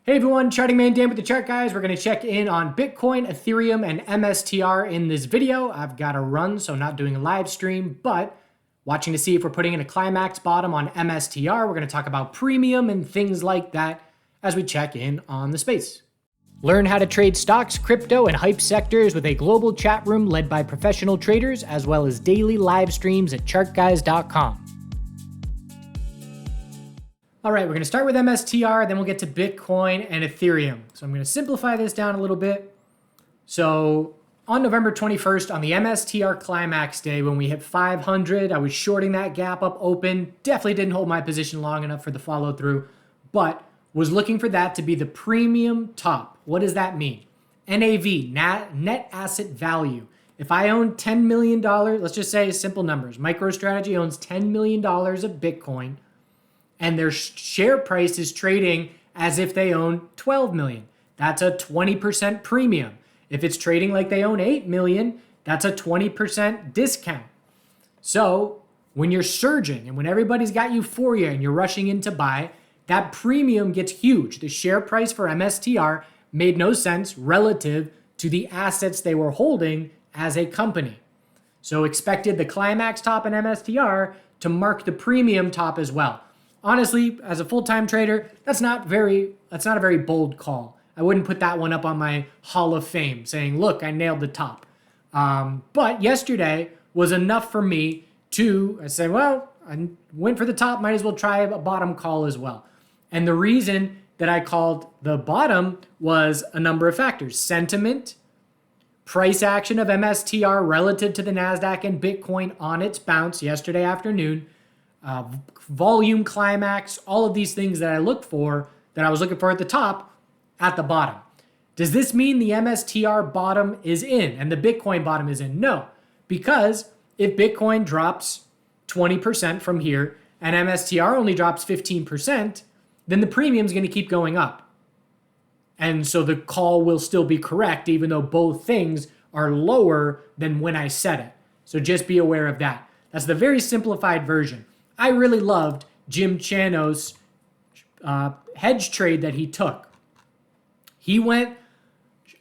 Hey everyone, Charting Man Dan with the Chart Guys. We're going to check in on Bitcoin, Ethereum, and MSTR in this video. I've got to run, so not doing a live stream, but watching to see if we're putting in a climax bottom on MSTR. We're going to talk about premium and things like that as we check in on the space. Learn how to trade stocks, crypto, and hype sectors with a global chat room led by professional traders, as well as daily live streams at chartguys.com. All right, we're going to start with MSTR, then we'll get to Bitcoin and Ethereum. So I'm going to simplify this down a little bit. So on November 21st, on the MSTR climax day, when we hit 500, I was shorting that gap up open. Definitely didn't hold my position long enough for the follow through, but was looking for that to be the premium top. What does that mean? NAV, net asset value. If I own $10 million, let's just say simple numbers. MicroStrategy owns $10 million of Bitcoin, and their share price is trading as if they own 12 million. That's a 20% premium. If it's trading like they own 8 million, that's a 20% discount. So when you're surging and when everybody's got euphoria and you're rushing in to buy, that premium gets huge. The share price for MSTR made no sense relative to the assets they were holding as a company. So expected the climax top in MSTR to mark the premium top as well. Honestly, as a full-time trader, that's not a very bold call. I wouldn't put that one up on my Hall of Fame saying, look, I nailed the top. But yesterday was enough for me to say, well, I went for the top, might as well try a bottom call as well. And the reason that I called the bottom was a number of factors. Sentiment, price action of MSTR relative to the NASDAQ and Bitcoin on its bounce yesterday afternoon, volume climax, all of these things that I look for, that I was looking for at the top, at the bottom. Does this mean the MSTR bottom is in and the Bitcoin bottom is in? No, because if Bitcoin drops 20% from here and MSTR only drops 15%, then the premium is going to keep going up. And so the call will still be correct, even though both things are lower than when I set it. So just be aware of that. That's the very simplified version. I really loved Jim Chanos' hedge trade that he took. He went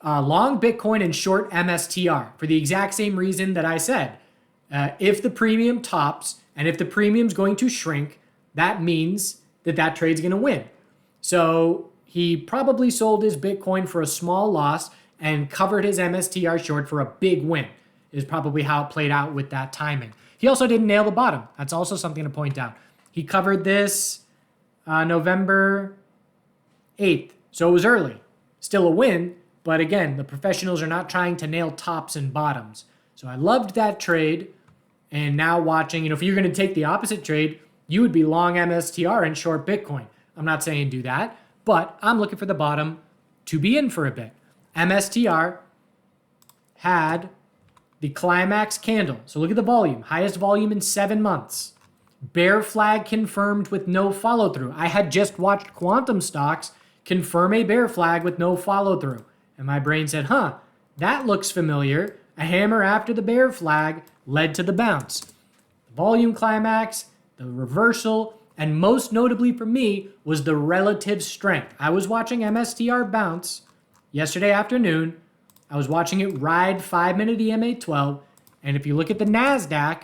long Bitcoin and short MSTR for the exact same reason that I said. If the premium tops and if the premium's going to shrink, that means that trade's going to win. So he probably sold his Bitcoin for a small loss and covered his MSTR short for a big win, is probably how it played out with that timing. He also didn't nail the bottom. That's also something to point out. He covered this November 8th, so it was early. Still a win, but again, the professionals are not trying to nail tops and bottoms. So I loved that trade, and now watching, if you're going to take the opposite trade, you would be long MSTR and short Bitcoin. I'm not saying do that, but I'm looking for the bottom to be in for a bit. MSTR had the climax candle. So look at the volume. Highest volume in 7 months. Bear flag confirmed with no follow through. I had just watched quantum stocks confirm a bear flag with no follow through. And my brain said, that looks familiar. A hammer after the bear flag led to the bounce. The volume climax, the reversal, and most notably for me was the relative strength. I was watching MSTR bounce yesterday afternoon. I was watching it ride 5-minute EMA 12. And if you look at the NASDAQ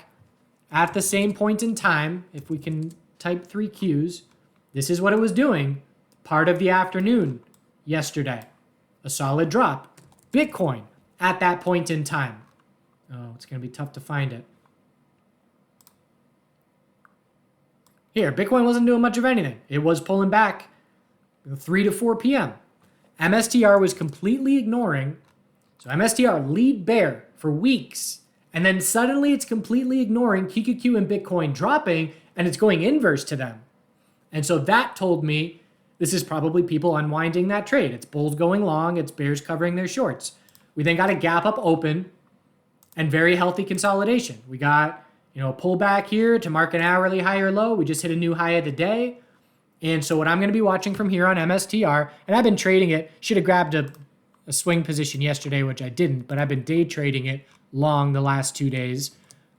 at the same point in time, if we can type 3 Qs, this is what it was doing part of the afternoon yesterday. A solid drop. Bitcoin at that point in time. Oh, it's going to be tough to find it. Here, Bitcoin wasn't doing much of anything. It was pulling back 3 to 4 p.m. MSTR was completely ignoring. So MSTR lead bear for weeks, and then suddenly it's completely ignoring QQQ and Bitcoin dropping, and it's going inverse to them. And so that told me this is probably people unwinding that trade. It's bulls going long, it's bears covering their shorts. We then got a gap up open and very healthy consolidation. We got a pullback here to mark an hourly high or low. We just hit a new high of the day. And so what I'm going to be watching from here on MSTR, and I've been trading it, should have grabbed a swing position yesterday, which I didn't, but I've been day trading it long the last 2 days.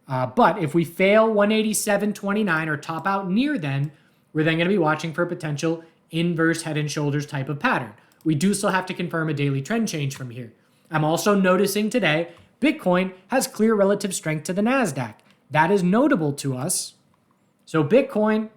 But if we fail 187.29 or top out near then, we're then going to be watching for potential inverse head and shoulders type of pattern. We do still have to confirm a daily trend change from here. I'm also noticing today Bitcoin has clear relative strength to the NASDAQ. That is notable to us. So Bitcoin,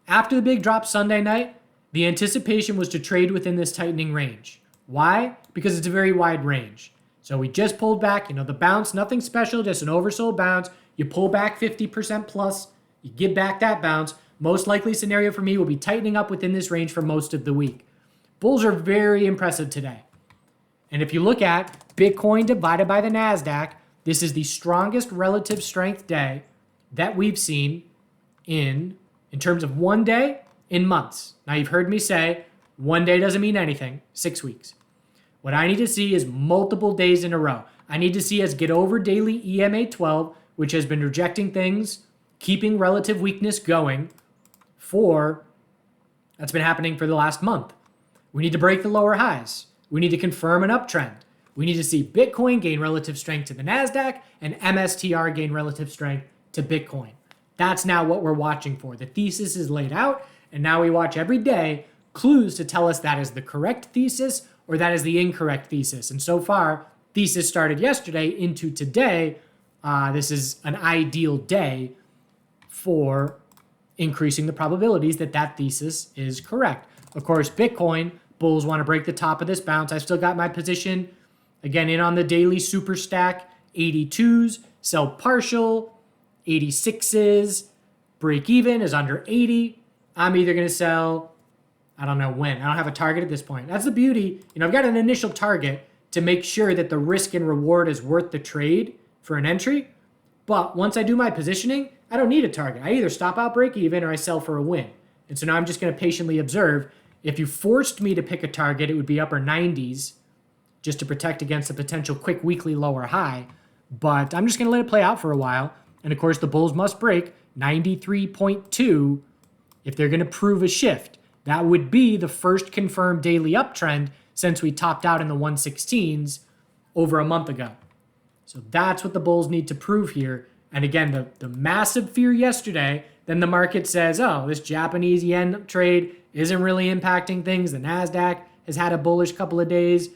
after the big drop Sunday night, the anticipation was to trade within this tightening range. Why? Because it's a very wide range. So we just pulled back, the bounce, nothing special, just an oversold bounce. You pull back 50% plus, you give back that bounce. Most likely scenario for me will be tightening up within this range for most of the week. Bulls are very impressive today. And if you look at Bitcoin divided by the NASDAQ, this is the strongest relative strength day that we've seen in terms of one day in months. Now you've heard me say one day doesn't mean anything, 6 weeks. What I need to see is multiple days in a row. I need to see us get over daily EMA 12, which has been rejecting things, keeping relative weakness going that's been happening for the last month. We need to break the lower highs. We need to confirm an uptrend. We need to see Bitcoin gain relative strength to the NASDAQ and MSTR gain relative strength to Bitcoin. That's now what we're watching for. The thesis is laid out, and now we watch every day clues to tell us that is the correct thesis or that is the incorrect thesis. And so far, thesis started yesterday into today. This is an ideal day for increasing the probabilities that that thesis is correct. Of course, Bitcoin, bulls want to break the top of this bounce. I've still got my position, again, in on the daily super stack, 82s, sell partial, 86s, break even is under 80. I'm either going to sell, I don't know when. I don't have a target at this point. That's the beauty. I've got an initial target to make sure that the risk and reward is worth the trade for an entry. But once I do my positioning, I don't need a target. I either stop out break even or I sell for a win. And so now I'm just going to patiently observe. If you forced me to pick a target, it would be upper 90s just to protect against a potential quick weekly lower high. But I'm just going to let it play out for a while. And of course, the bulls must break 93.2 if they're going to prove a shift. That would be the first confirmed daily uptrend since we topped out in the 116s over a month ago. So that's what the bulls need to prove here. And again, the massive fear yesterday, then the market says, oh, this Japanese yen trade isn't really impacting things. The NASDAQ has had a bullish couple of days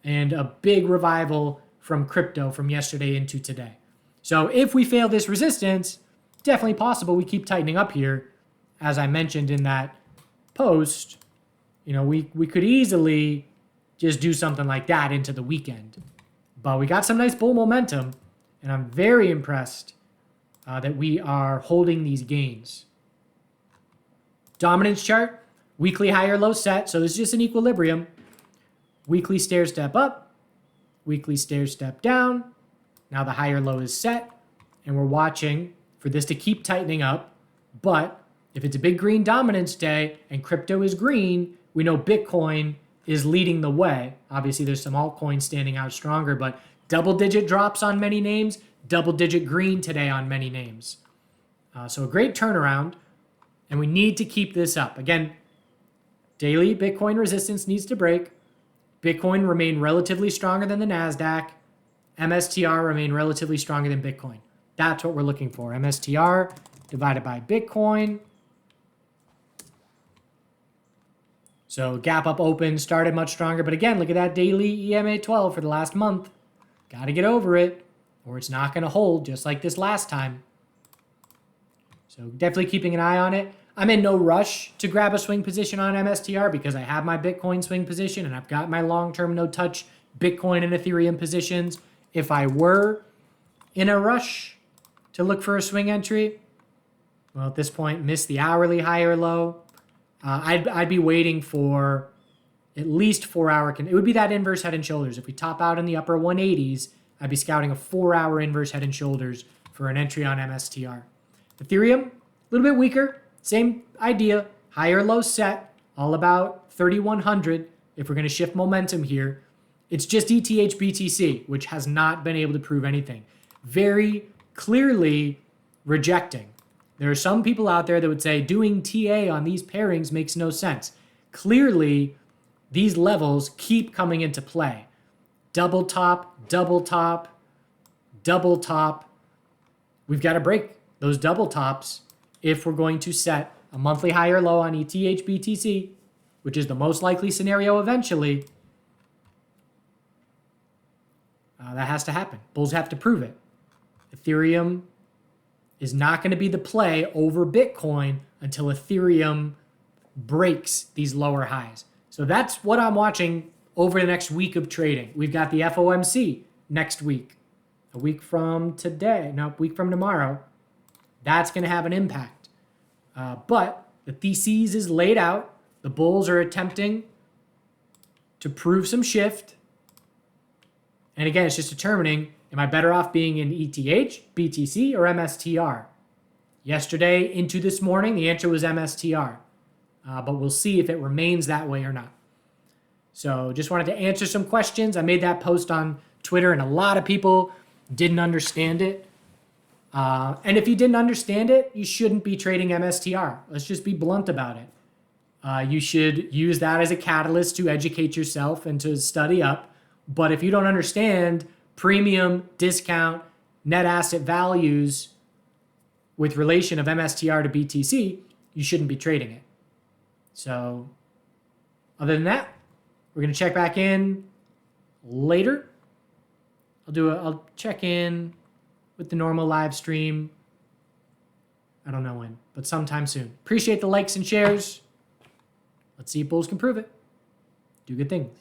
and a big revival from crypto from yesterday into today. So if we fail this resistance, definitely possible we keep tightening up here. As I mentioned in that post, we could easily just do something like that into the weekend. But we got some nice bull momentum, and I'm very impressed that we are holding these gains. Dominance chart, weekly higher low set, so this is just an equilibrium. Weekly stair step up, weekly stair step down. Now the higher low is set, and we're watching for this to keep tightening up. But if it's a big green dominance day and crypto is green, we know Bitcoin is leading the way. Obviously, there's some altcoins standing out stronger, but double-digit drops on many names, double-digit green today on many names. So a great turnaround, and we need to keep this up. Again, daily Bitcoin resistance needs to break. Bitcoin remain relatively stronger than the NASDAQ. MSTR remain relatively stronger than Bitcoin. That's what we're looking for. MSTR divided by Bitcoin. So gap up open, started much stronger. But again, look at that daily EMA 12 for the last month. Got to get over it, or it's not going to hold just like this last time. So definitely keeping an eye on it. I'm in no rush to grab a swing position on MSTR because I have my Bitcoin swing position and I've got my long-term no-touch Bitcoin and Ethereum positions. If I were in a rush to look for a swing entry, well, at this point, miss the hourly high or low. I'd be waiting for at least 4 hour. It would be that inverse head and shoulders. If we top out in the upper 180s, I'd be scouting a 4 hour inverse head and shoulders for an entry on MSTR. Ethereum, a little bit weaker. Same idea. Higher low set. All about 3,100 if we're going to shift momentum here. It's just ETHBTC, which has not been able to prove anything. Very clearly rejecting. There are some people out there that would say doing TA on these pairings makes no sense. Clearly, these levels keep coming into play. Double top, double top, double top. We've got to break those double tops if we're going to set a monthly higher low on ETHBTC which is the most likely scenario eventually, that has to happen. Bulls have to prove it. Ethereum is not going to be the play over Bitcoin until Ethereum breaks these lower highs. So that's what I'm watching over the next week of trading. We've got the FOMC next week, a week from today, no, a week from tomorrow. That's going to have an impact. But the thesis is laid out. The bulls are attempting to prove some shift. And again, it's just determining, am I better off being in ETH, BTC, or MSTR? Yesterday into this morning, the answer was MSTR. But we'll see if it remains that way or not. So just wanted to answer some questions. I made that post on Twitter, and a lot of people didn't understand it. And if you didn't understand it, you shouldn't be trading MSTR. Let's just be blunt about it. You should use that as a catalyst to educate yourself and to study up. But if you don't understand premium, discount, net asset values with relation of MSTR to BTC, you shouldn't be trading it. So other than that, we're going to check back in later. I'll check in with the normal live stream. I don't know when, but sometime soon. Appreciate the likes and shares. Let's see if bulls can prove it. Do good things.